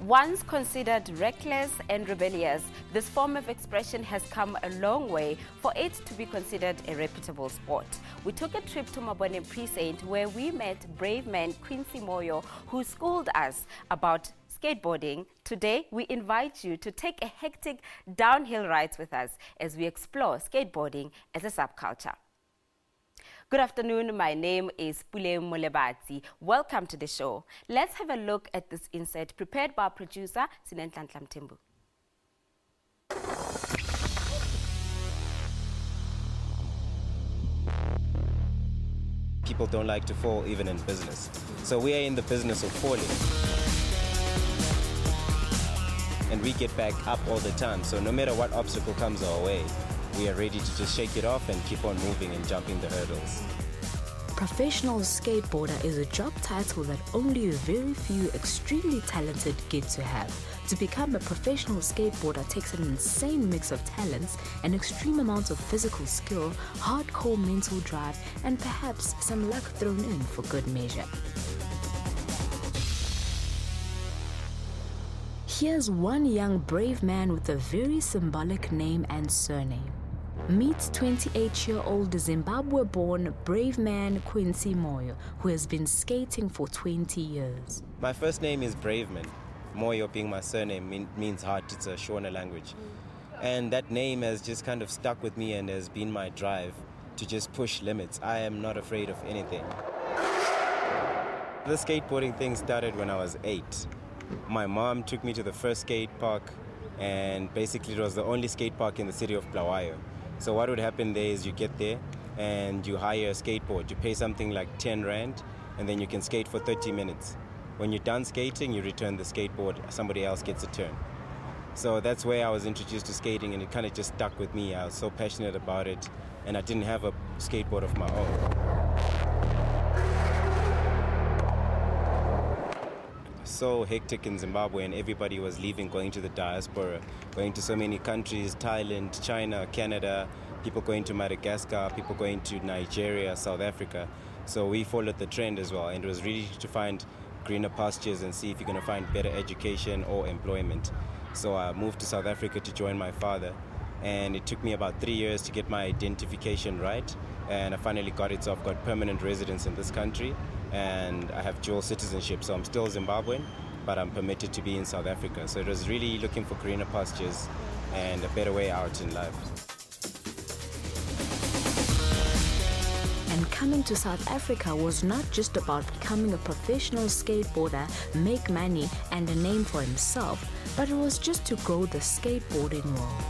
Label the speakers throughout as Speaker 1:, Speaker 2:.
Speaker 1: Once considered reckless and rebellious, this form of expression has come a long way for it to be considered a reputable sport. We took a trip to Mabone Precinct where we met brave man Quincy Moyo, who schooled us about skateboarding. Today, we invite you to take a hectic downhill ride with us as we explore skateboarding as a subculture. Good afternoon, my name is Pule Molebati. Welcome to the show. Let's have a look at this insert prepared by our producer, Sinenhlanhla Mthembu.
Speaker 2: People don't like to fall even in business. So we are in the business of falling. And we get back up all the time. So no matter what obstacle comes our way, we are ready to just shake it off and keep on moving and jumping the hurdles.
Speaker 3: Professional skateboarder is a job title that only a very few extremely talented get to have. To become a professional skateboarder takes an insane mix of talents, an extreme amount of physical skill, hardcore mental drive, and perhaps some luck thrown in for good measure. Here's one young brave man with a very symbolic name and surname. Meet 28-year-old Zimbabwe-born brave man Quincy Moyo, who has been skating for 20 years.
Speaker 2: My first name is Braveman. Moyo being my surname means heart. It's a Shona language. And that name has just kind of stuck with me and has been my drive to just push limits. I am not afraid of anything. The skateboarding thing started when I was 8. My mom took me to the first skate park, and basically it was the only skate park in the city of Bulawayo. So what would happen there is you get there and you hire a skateboard. You pay something like 10 Rand and then you can skate for 30 minutes. When you're done skating, you return the skateboard, somebody else gets a turn. So that's where I was introduced to skating, and it kind of just stuck with me. I was so passionate about it, and I didn't have a skateboard of my own. So hectic in Zimbabwe, and everybody was leaving, going to the diaspora, going to so many countries, Thailand, China, Canada, people going to Madagascar, people going to Nigeria, South Africa. So we followed the trend as well, and it was really to find greener pastures and see if you're going to find better education or employment. So I moved to South Africa to join my father, and it took me about 3 years to get my identification right, and I finally got it. So I've got permanent residence in this country, and I have dual citizenship. So I'm still Zimbabwean, but I'm permitted to be in South Africa. So it was really looking for greener pastures and a better way out in life.
Speaker 3: And coming to South Africa was not just about becoming a professional skateboarder, make money, and a name for himself, but it was just to grow the skateboarding world.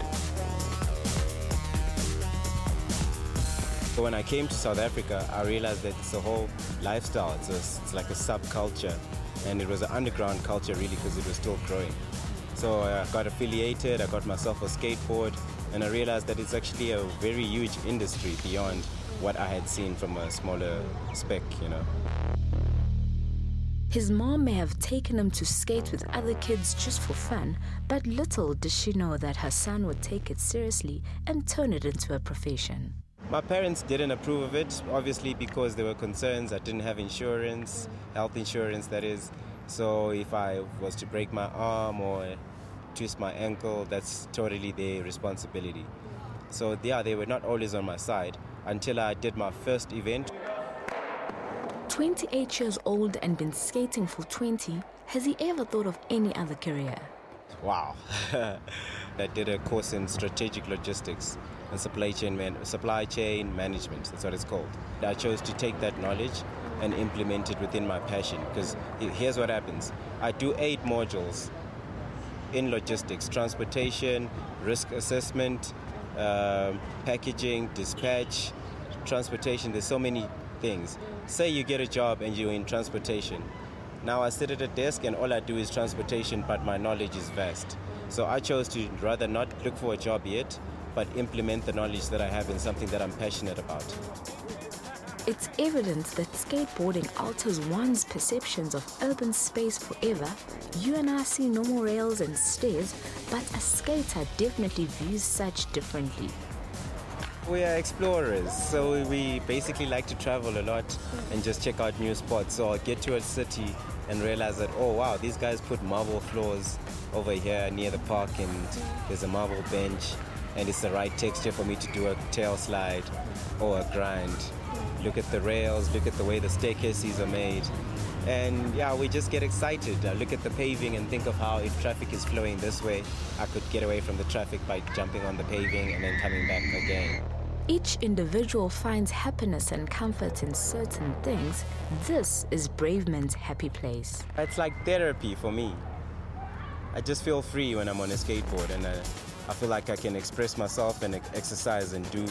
Speaker 2: So when I came to South Africa, I realized that it's a whole lifestyle. It's like a subculture, and it was an underground culture really because it was still growing. So I got affiliated, I got myself a skateboard, and I realized that it's actually a very huge industry beyond what I had seen from a smaller speck, you know.
Speaker 3: His mom may have taken him to skate with other kids just for fun, but little did she know that her son would take it seriously and turn it into a profession.
Speaker 2: My parents didn't approve of it, obviously, because there were concerns. I didn't have insurance, health insurance that is. So if I was to break my arm or twist my ankle, that's totally their responsibility. So yeah, they were not always on my side until I did my first event.
Speaker 3: 28 years old and been skating for 20, has he ever thought of any other career?
Speaker 2: Wow. I did a course in strategic logistics and supply chain management, that's what it's called. I chose to take that knowledge and implement it within my passion, because here's what happens. I do 8 modules in logistics: transportation, risk assessment, packaging, dispatch, transportation. There's so many things. Say you get a job and you're in transportation. Now I sit at a desk and all I do is transportation, but my knowledge is vast. So I chose to rather not look for a job yet, but implement the knowledge that I have in something that I'm passionate about.
Speaker 3: It's evident that skateboarding alters one's perceptions of urban space forever. You and I see normal rails and stairs, but a skater definitely views such differently.
Speaker 2: We are explorers, so we basically like to travel a lot and just check out new spots. So I'll get to a city and realize that, oh wow, these guys put marble floors over here near the park, and there's a marble bench, and it's the right texture for me to do a tail slide or a grind. Look at the rails, look at the way the staircases are made. And yeah, we just get excited. I look at the paving and think of how if traffic is flowing this way, I could get away from the traffic by jumping on the paving and then coming back again.
Speaker 3: Each individual finds happiness and comfort in certain things. This is Brave Men's happy place.
Speaker 2: It's like therapy for me. I just feel free when I'm on a skateboard, and I feel like I can express myself and exercise and do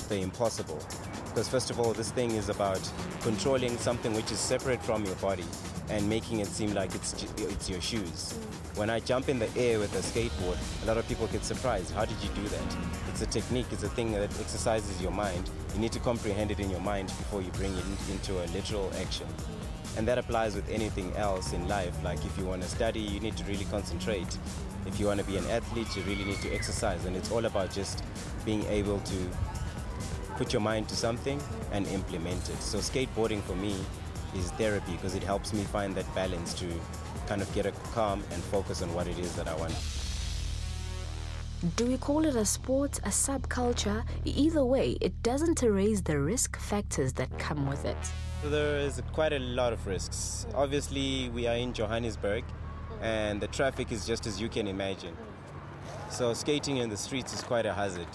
Speaker 2: the impossible. Because first of all, this thing is about controlling something which is separate from your body and making it seem like it's your shoes. When I jump in the air with a skateboard, a lot of people get surprised. How did you do that? It's a technique, it's a thing that exercises your mind. You need to comprehend it in your mind before you bring it into a literal action. And that applies with anything else in life. Like if you want to study, you need to really concentrate. If you want to be an athlete, you really need to exercise. And it's all about just being able to put your mind to something and implement it. So skateboarding for me is therapy because it helps me find that balance to kind of get a calm and focus on what it is that I want.
Speaker 3: Do we call it a sport, a subculture? Either way, it doesn't erase the risk factors that come with it.
Speaker 2: There is quite a lot of risks. Obviously, we are in Johannesburg and the traffic is just as you can imagine. So skating in the streets is quite a hazard.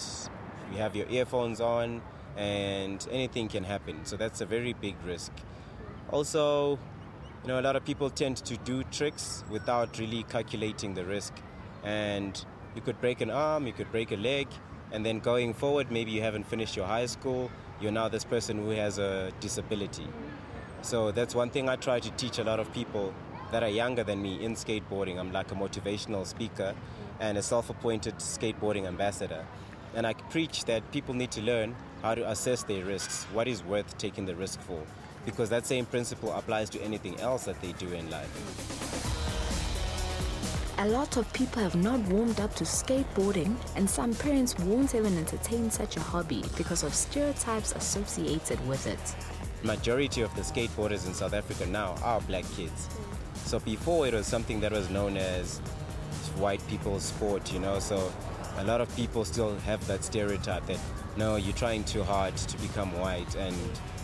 Speaker 2: You have your earphones on and anything can happen. So that's a very big risk. Also, a lot of people tend to do tricks without really calculating the risk. And you could break an arm, you could break a leg, and then going forward, maybe you haven't finished your high school, you're now this person who has a disability. So that's one thing I try to teach a lot of people that are younger than me in skateboarding. I'm like a motivational speaker and a self-appointed skateboarding ambassador. And I preach that people need to learn how to assess their risks, what is worth taking the risk for, because that same principle applies to anything else that they do in life.
Speaker 3: A lot of people have not warmed up to skateboarding, and some parents won't even entertain such a hobby because of stereotypes associated with it.
Speaker 2: Majority of the skateboarders in South Africa now are black kids. So before it was something that was known as white people's sport, so a lot of people still have that stereotype that, no, you're trying too hard to become white, and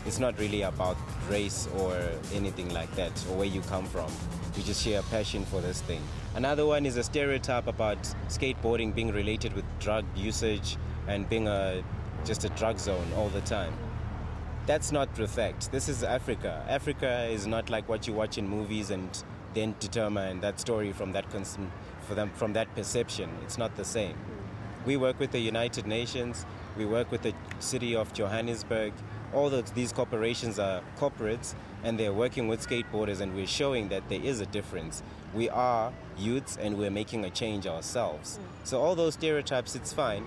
Speaker 2: it's not really about race or anything like that, or where you come from. You just share a passion for this thing. Another one is a stereotype about skateboarding being related with drug usage and being just a drug zone all the time. That's not the fact. This is Africa. Africa is not like what you watch in movies and then determine that story from that from that perception. It's not the same. We work with the United Nations, we work with the city of Johannesburg. All these corporations are corporates and they're working with skateboarders, and we're showing that there is a difference. We are youths and we're making a change ourselves. So all those stereotypes, it's fine.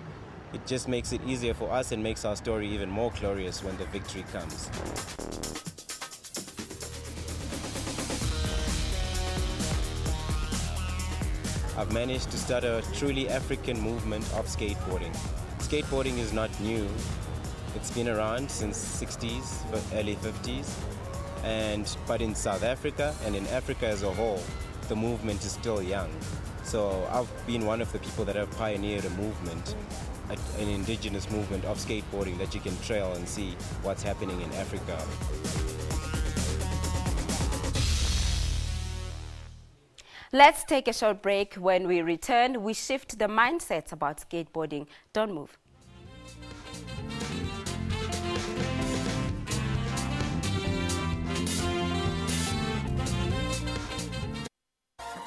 Speaker 2: It just makes it easier for us and makes our story even more glorious when the victory comes. I've managed to start a truly African movement of skateboarding. Skateboarding is not new. It's been around since 60s, early 50s. But in South Africa and in Africa as a whole, the movement is still young. So I've been one of the people that have pioneered a movement, an indigenous movement of skateboarding that you can trail and see what's happening in Africa.
Speaker 1: Let's take a short break. When we return, we shift the mindset about skateboarding. Don't move.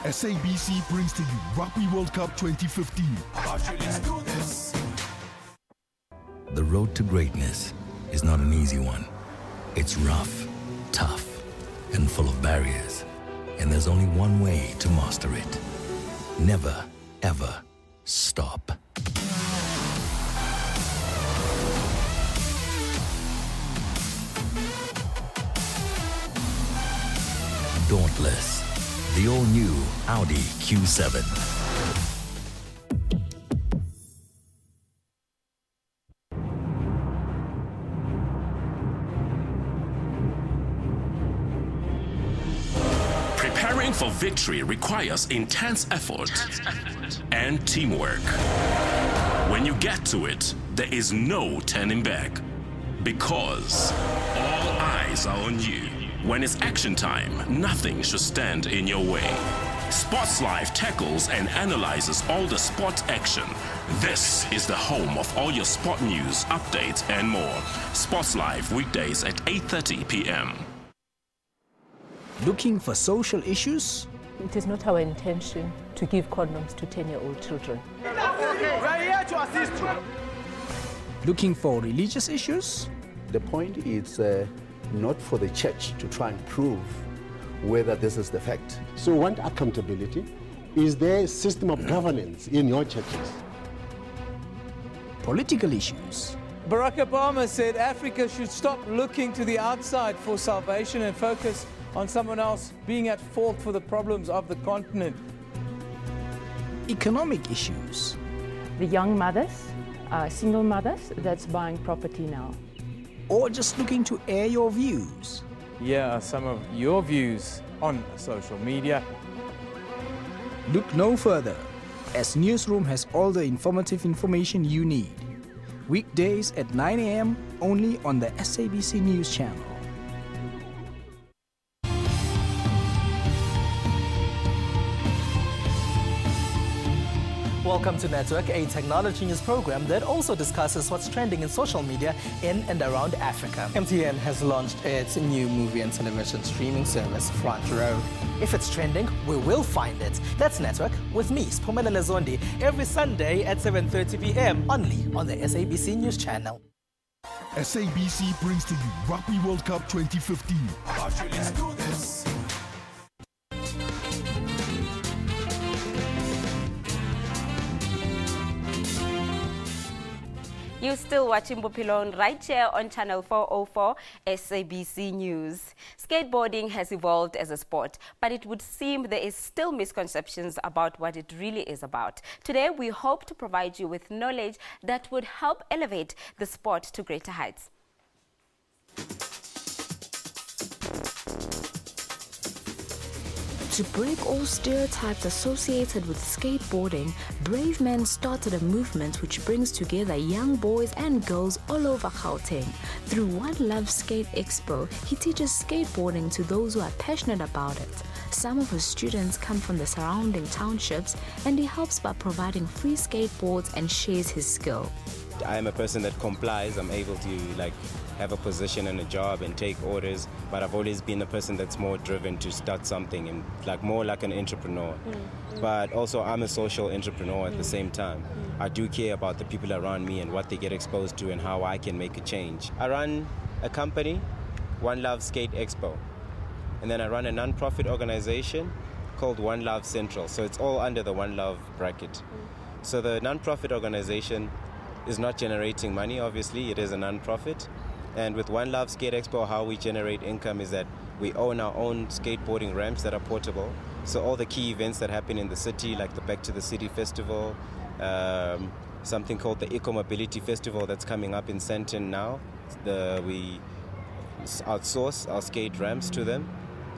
Speaker 4: SABC brings to you Rugby World Cup 2015.
Speaker 5: The road to greatness is not an easy one. It's rough, tough, and full of barriers. And there's only one way to master it. Never, ever stop. Dauntless. The all-new Audi Q7.
Speaker 6: Going for victory requires intense effort and teamwork. When you get to it, there is no turning back, because all eyes are on you. When it's action time, nothing should stand in your way. Sports Live tackles and analyzes all the sport action. This is the home of all your sport news, updates and more. Sports Live weekdays at 8:30 p.m.
Speaker 7: Looking for social issues?
Speaker 8: It is not our intention to give condoms to 10-year-old children.
Speaker 9: We are here to assist you.
Speaker 7: Looking for religious issues?
Speaker 10: The point is not for the church to try and prove whether this is the fact.
Speaker 11: So want accountability? Is there a system of governance in your churches?
Speaker 7: Political issues.
Speaker 12: Barack Obama said Africa should stop looking to the outside for salvation and focus on someone else being at fault for the problems of the continent.
Speaker 7: Economic issues.
Speaker 8: The young mothers, single mothers that's buying property now.
Speaker 7: Or just looking to air your views.
Speaker 12: Yeah, some of your views on social media.
Speaker 7: Look no further, as Newsroom has all the informative information you need. Weekdays at 9 a.m. only on the SABC News channel.
Speaker 13: Welcome to Network, a technology news program that also discusses what's trending in social media in and around Africa. MTN has launched its new movie and television streaming service, Front Row. If it's trending, we will find it. That's Network with me, Spumelele Zondi, every Sunday at 7:30 p.m. only on the SABC News channel.
Speaker 4: SABC brings to you Rugby World Cup 2015.
Speaker 9: Let's do this.
Speaker 1: You're still watching Bophelong right here on Channel 404 SABC News. Skateboarding has evolved as a sport, but it would seem there is still misconceptions about what it really is about. Today, we hope to provide you with knowledge that would help elevate the sport to greater heights.
Speaker 3: To break all stereotypes associated with skateboarding, brave men started a movement which brings together young boys and girls all over Gauteng. Through One Love Skate Expo, he teaches skateboarding to those who are passionate about it. Some of his students come from the surrounding townships, and he helps by providing free skateboards and shares his skill.
Speaker 2: I am a person that complies. I'm able to have a position and a job and take orders, but I've always been a person that's more driven to start something and more like an entrepreneur. But also I'm a social entrepreneur at the same time. I do care about the people around me and what they get exposed to and how I can make a change. I run a company, One Love Skate Expo, and then I run a non-profit organization called One Love Central. So it's all under the One Love bracket. So the non-profit organization is not generating money, obviously. It is a non-profit. And with One Love Skate Expo, how we generate income is that we own our own skateboarding ramps that are portable. So all the key events that happen in the city, like the Back to the City Festival, something called the Eco Mobility Festival that's coming up in Sandton now. We outsource our skate ramps to them,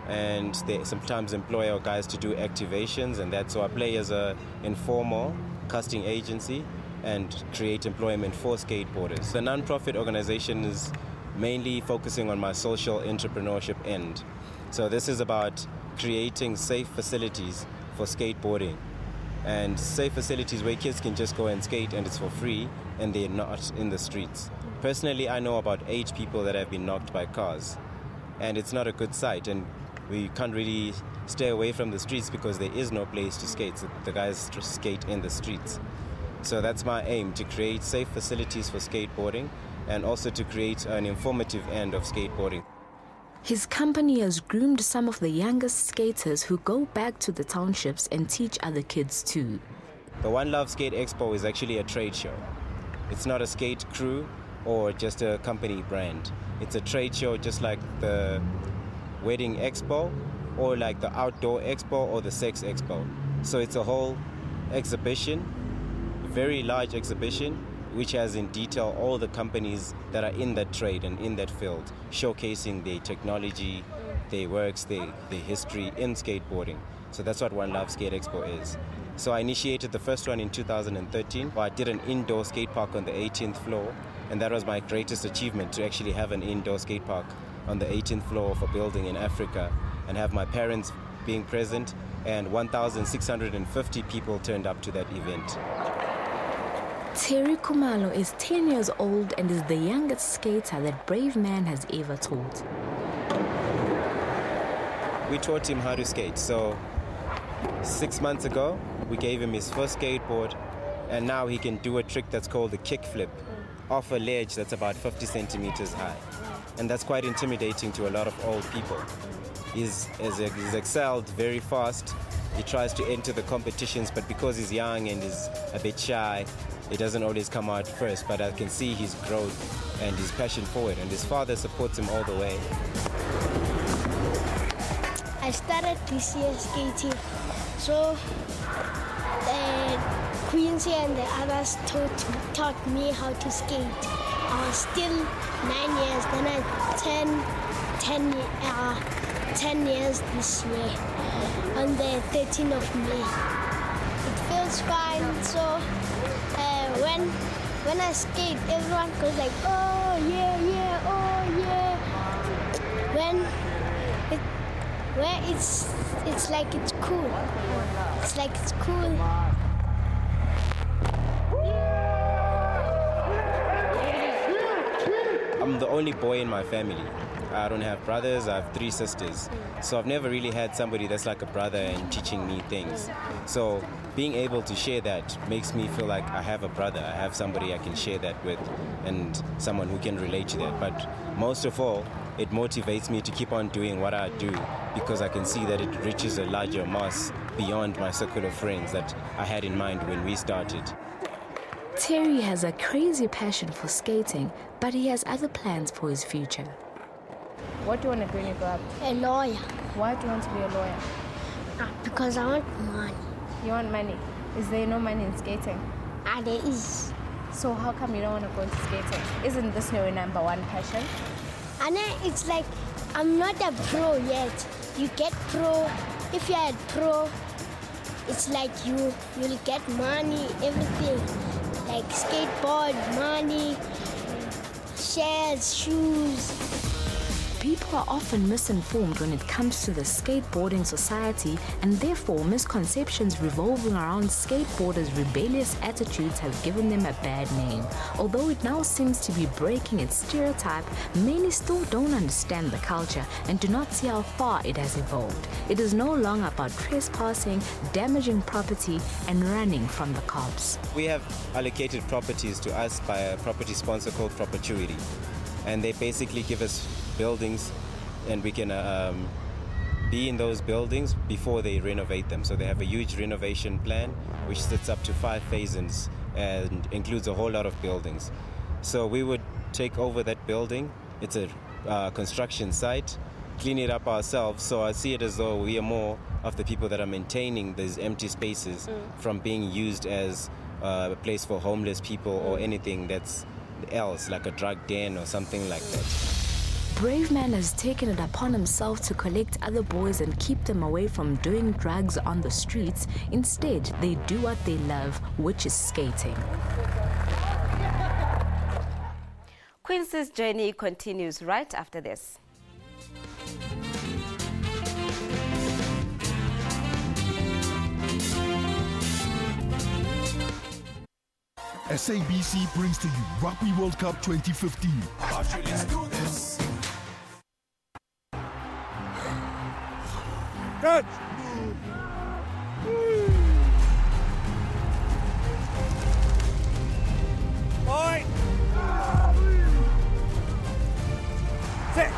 Speaker 2: and they sometimes employ our guys to do activations, and that's so I play as an informal casting agency and create employment for skateboarders. The non-profit organization is mainly focusing on my social entrepreneurship end. So this is about creating safe facilities for skateboarding, and safe facilities where kids can just go and skate and it's for free and they're not in the streets. Personally, I know about 8 people that have been knocked by cars, and it's not a good sight, and we can't really stay away from the streets because there is no place to skate. So the guys just skate in the streets. So that's my aim, to create safe facilities for skateboarding and also to create an informative end of skateboarding.
Speaker 3: His company has groomed some of the youngest skaters who go back to the townships and teach other kids too.
Speaker 2: The One Love Skate Expo is actually a trade show. It's not a skate crew or just a company brand. It's a trade show just like the Wedding Expo or like the Outdoor Expo or the Sex Expo. So it's a whole exhibition, very large exhibition, which has in detail all the companies that are in that trade and in that field, showcasing their technology, their works, their history in skateboarding. So that's what One Love Skate Expo is. So I initiated the first one in 2013, where I did an indoor skate park on the 18th floor, and that was my greatest achievement, to actually have an indoor skate park on the 18th floor of a building in Africa and have my parents being present, and 1,650 people turned up to that event.
Speaker 3: Terry Kumalo is 10 years old and is the youngest skater that Brave Man has ever taught.
Speaker 2: We taught him how to skate. So 6 months ago, we gave him his first skateboard, and now he can do a trick that's called a kickflip off a ledge that's about 50 centimeters high. And that's quite intimidating to a lot of old people. He's excelled very fast. He tries to enter the competitions, but because he's young and is a bit shy, it doesn't always come out first. But I can see his growth and his passion for it, and his father supports him all the way.
Speaker 14: I started this year skating, so Quincy and the others taught me how to skate. I was still 9 years, then I turned 10 years this year, on the 13th of May. It feels fine, so when I skate, everyone goes like, oh yeah, yeah, oh yeah. Where it's like it's cool. It's like it's cool.
Speaker 2: I'm the only boy in my family. I don't have brothers, I have 3 sisters. So I've never really had somebody that's like a brother and teaching me things. So being able to share that makes me feel like I have a brother, I have somebody I can share that with, and someone who can relate to that. But most of all, it motivates me to keep on doing what I do, because I can see that it reaches a larger mass beyond my circle of friends that I had in mind when we started.
Speaker 3: Terry has a crazy passion for skating, but he has other plans for his future.
Speaker 15: What do you want to do when you grow up?
Speaker 14: A lawyer.
Speaker 15: Why do you want to be a lawyer?
Speaker 14: Because I want money.
Speaker 15: You want money? Is there no money in skating?
Speaker 14: There is.
Speaker 15: So how come you don't want to go into skating? Isn't this your number one passion?
Speaker 14: And then it's like, I'm not a pro yet. You get pro. If you're a pro, it's like you'll get money, everything. Like skateboard, money, shares, shoes.
Speaker 3: People are often misinformed when it comes to the skateboarding society, and therefore misconceptions revolving around skateboarders' rebellious attitudes have given them a bad name. Although it now seems to be breaking its stereotype, many still don't understand the culture and do not see how far it has evolved. It is no longer about trespassing, damaging property, and running from the cops.
Speaker 2: We have allocated properties to us by a property sponsor called Perpetuity, and they basically give us buildings, and we can be in those buildings before they renovate them. So they have a huge renovation plan which sits up to 5 phases and includes a whole lot of buildings. So we would take over that building. It's a construction site, clean it up ourselves. So I see it as though we are more of the people that are maintaining these empty spaces from being used as a place for homeless people or anything that's else, like a drug den or something like that.
Speaker 3: Brave Man has taken it upon himself to collect other boys and keep them away from doing drugs on the streets. Instead, they do what they love, which is skating.
Speaker 1: Quincy's journey continues right after this.
Speaker 4: SABC brings to you Rugby World Cup 2015.
Speaker 9: Let's do this.
Speaker 12: Catch! Point! Set!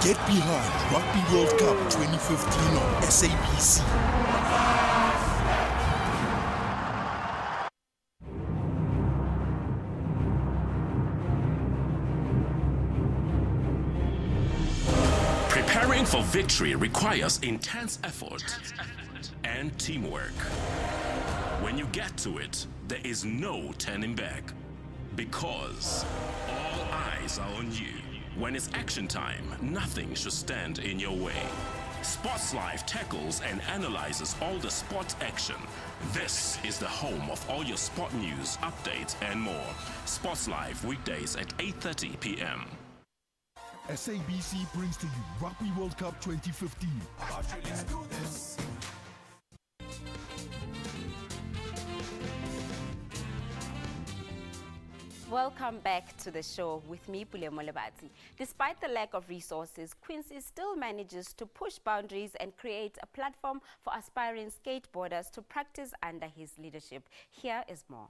Speaker 4: Get behind Rugby World Cup 2015 on SABC.
Speaker 6: Preparing for victory requires intense effort and teamwork. When you get to it, there is no turning back. Because all eyes are on you. When it's action time, nothing should stand in your way. Sports Live tackles and analyzes all the sports action. This is the home of all your sport news, updates, and more. Sports Live weekdays at 8:30 p.m.
Speaker 4: SABC brings to you Rugby World Cup 2015.
Speaker 9: Let's do this.
Speaker 1: Welcome back to the show with me, Pulemo Lebati. Despite the lack of resources, Quincy still manages to push boundaries and create a platform for aspiring skateboarders to practice under his leadership. Here is more.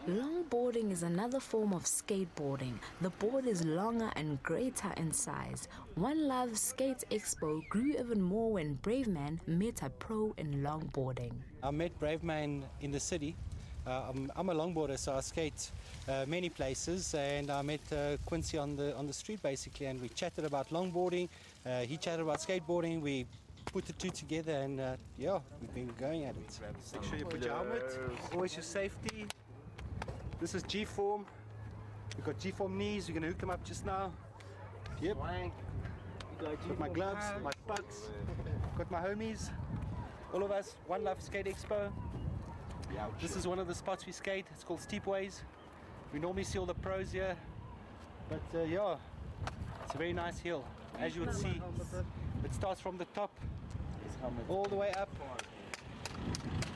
Speaker 3: Longboarding is another form of skateboarding. The board is longer and greater in size. One Love Skate Expo grew even more when Braveman met a pro in longboarding.
Speaker 16: I met Braveman in the city. I'm a longboarder, so I skate many places, and I met Quincy on the street basically, and we chatted about longboarding. He chatted about skateboarding. We put the two together, and yeah, we've been going at it. Make sure you put your helmet, always your safety. This is G-form. We've got G-form knees. We're going to hook them up just now. Yep. Got my gloves, my buds. Got my homies. All of us. One Love Skate Expo. This is one of the spots we skate. It's called Steepways. We normally see all the pros here, but yeah, it's a very nice hill. As you would see, it starts from the top all the way up.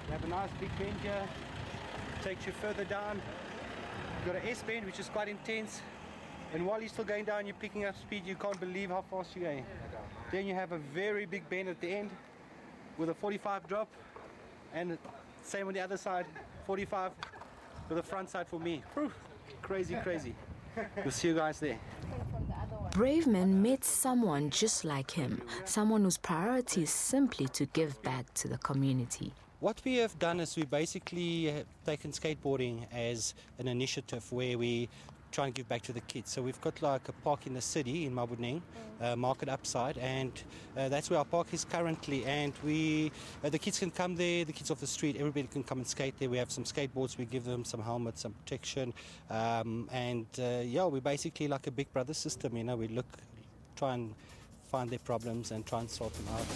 Speaker 16: You have a nice big bend here, takes you further down. You've got an S bend, which is quite intense, and while you're still going down, you're picking up speed. You can't believe how fast you're going. Then you have a very big bend at the end with a 45 drop, and same on the other side, 45 with the front side for me. Whew, crazy, crazy. We'll see you guys there.
Speaker 3: Braveman met someone just like him, someone whose priority is simply to give back to the community.
Speaker 16: What we have done is we basically have taken skateboarding as an initiative where we try and give back to the kids. So we've got like a park in the city in Maboneng, Market Upside, and that's where our park is currently. And we, the kids can come there, the kids off the street, everybody can come and skate there. We have some skateboards, we give them some helmets, some protection, and yeah, we're basically like a big brother system. You know, we try and find their problems and try and sort them out.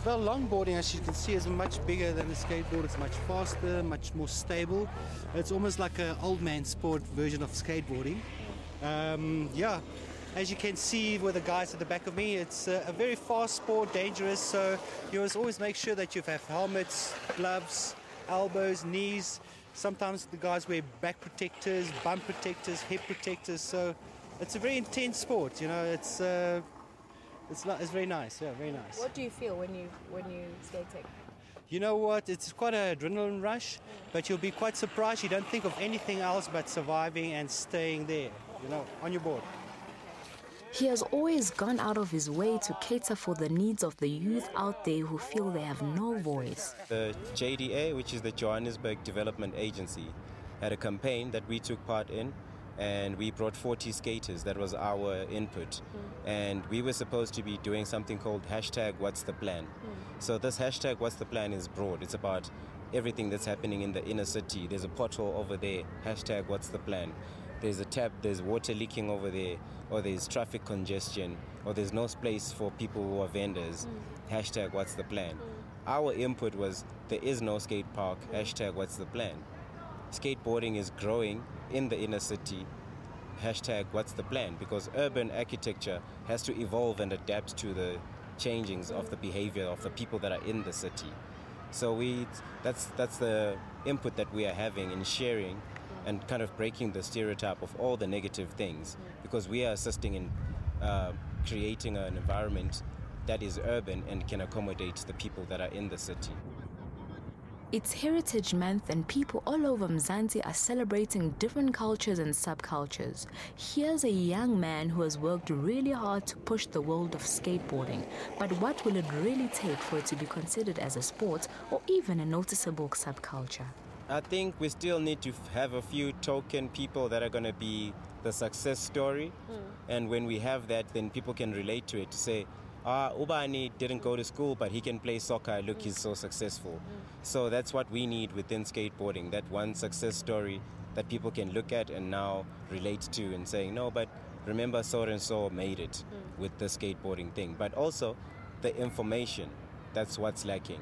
Speaker 16: Well, longboarding, as you can see, is much bigger than the skateboard. It's much faster, much more stable. It's almost like an old man sport version of skateboarding. Yeah, as you can see with the guys at the back of me, it's a very fast sport, dangerous. So you must always make sure that you have helmets, gloves, elbows, knees. Sometimes the guys wear back protectors, bum protectors, hip protectors. So it's a very intense sport. You know, it's very nice, yeah, very nice.
Speaker 15: What do you feel when you skating?
Speaker 16: You know what, it's quite an adrenaline rush, but you'll be quite surprised. You don't think of anything else but surviving and staying there, you know, on your board.
Speaker 3: He has always gone out of his way to cater for the needs of the youth out there who feel they have no voice.
Speaker 2: The JDA, which is the Johannesburg Development Agency, had a campaign that we took part in, and we brought 40 skaters. That was our input. And we were supposed to be doing something called #What's the Plan. So this #What's the Plan is broad. It's about everything that's happening in the inner city. There's a pothole over there, #What's the Plan. There's a tap, there's water leaking over there, or there's traffic congestion, or there's no space for people who are vendors. #What's the Plan. Our input was there is no skate park, #What's the Plan. Skateboarding is growing in the inner city, #What's the Plan, because urban architecture has to evolve and adapt to the changings of the behavior of the people that are in the city. So that's the input that we are having in sharing and kind of breaking the stereotype of all the negative things, because we are assisting in creating an environment that is urban and can accommodate the people that are in the city.
Speaker 3: It's Heritage Month and people all over Mzansi are celebrating different cultures and subcultures. Here's a young man who has worked really hard to push the world of skateboarding. But what will it really take for it to be considered as a sport or even a noticeable subculture?
Speaker 2: I think we still need to have a few token people that are going to be the success story. And when we have that, then people can relate to it to say, Ubani didn't go to school, but he can play soccer. Look, he's so successful. So that's what we need within skateboarding, that one success story that people can look at and now relate to and saying, no, but remember so-and-so made it with the skateboarding thing. But also the information, that's what's lacking.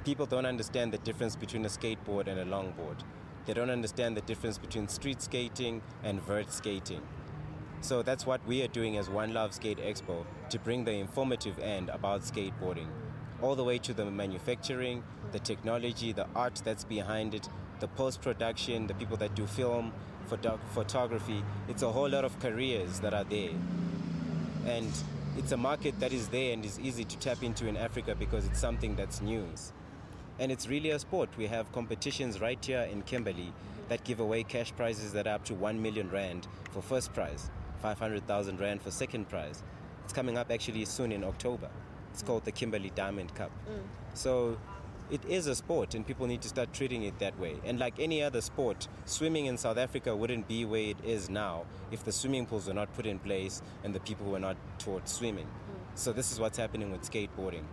Speaker 2: People don't understand the difference between a skateboard and a longboard. They don't understand the difference between street skating and vert skating. So that's what we are doing as One Love Skate Expo, to bring the informative end about skateboarding, all the way to the manufacturing, the technology, the art that's behind it, the post-production, the people that do film, photography. It's a whole lot of careers that are there. And it's a market that is there and is easy to tap into in Africa because it's something that's new. And it's really a sport. We have competitions right here in Kimberley that give away cash prizes that are up to 1 million rand for first prize, 500,000 rand for second prize. It's coming up actually soon in October. It's called the Kimberley Diamond Cup. So it is a sport and people need to start treating it that way. And like any other sport, swimming in South Africa wouldn't be where it is now if the swimming pools were not put in place and the people were not taught swimming. So this is what's happening with skateboarding.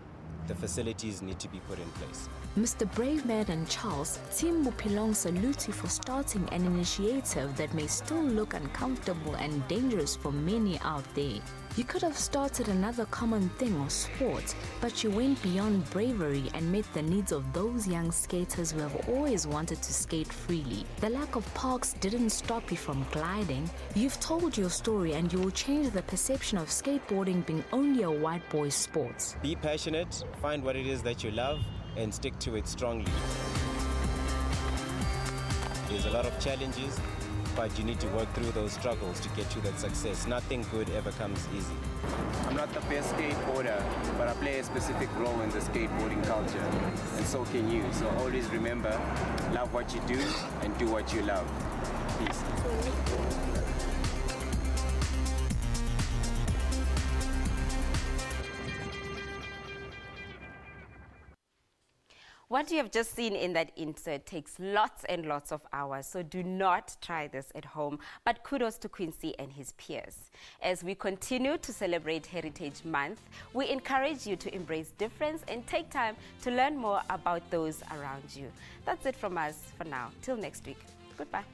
Speaker 2: The facilities need to be put in place.
Speaker 3: Mr. Braveman and Charles, Team Bophelong salutes you for starting an initiative that may still look uncomfortable and dangerous for many out there. You could have started another common thing or sport, but you went beyond bravery and met the needs of those young skaters who have always wanted to skate freely. The lack of parks didn't stop you from gliding. You've told your story and you will change the perception of skateboarding being only a white boy's sport.
Speaker 2: Be passionate, find what it is that you love, and stick to it strongly. There's a lot of challenges, but you need to work through those struggles to get to that success. Nothing good ever comes easy.
Speaker 17: I'm not the best skateboarder, but I play a specific role in the skateboarding culture, and so can you. So always remember, love what you do and do what you love. Peace.
Speaker 1: What you have just seen in that insert takes lots and lots of hours, so do not try this at home. But kudos to Quincy and his peers. As we continue to celebrate Heritage Month, we encourage you to embrace difference and take time to learn more about those around you. That's it from us for now. Till next week. Goodbye.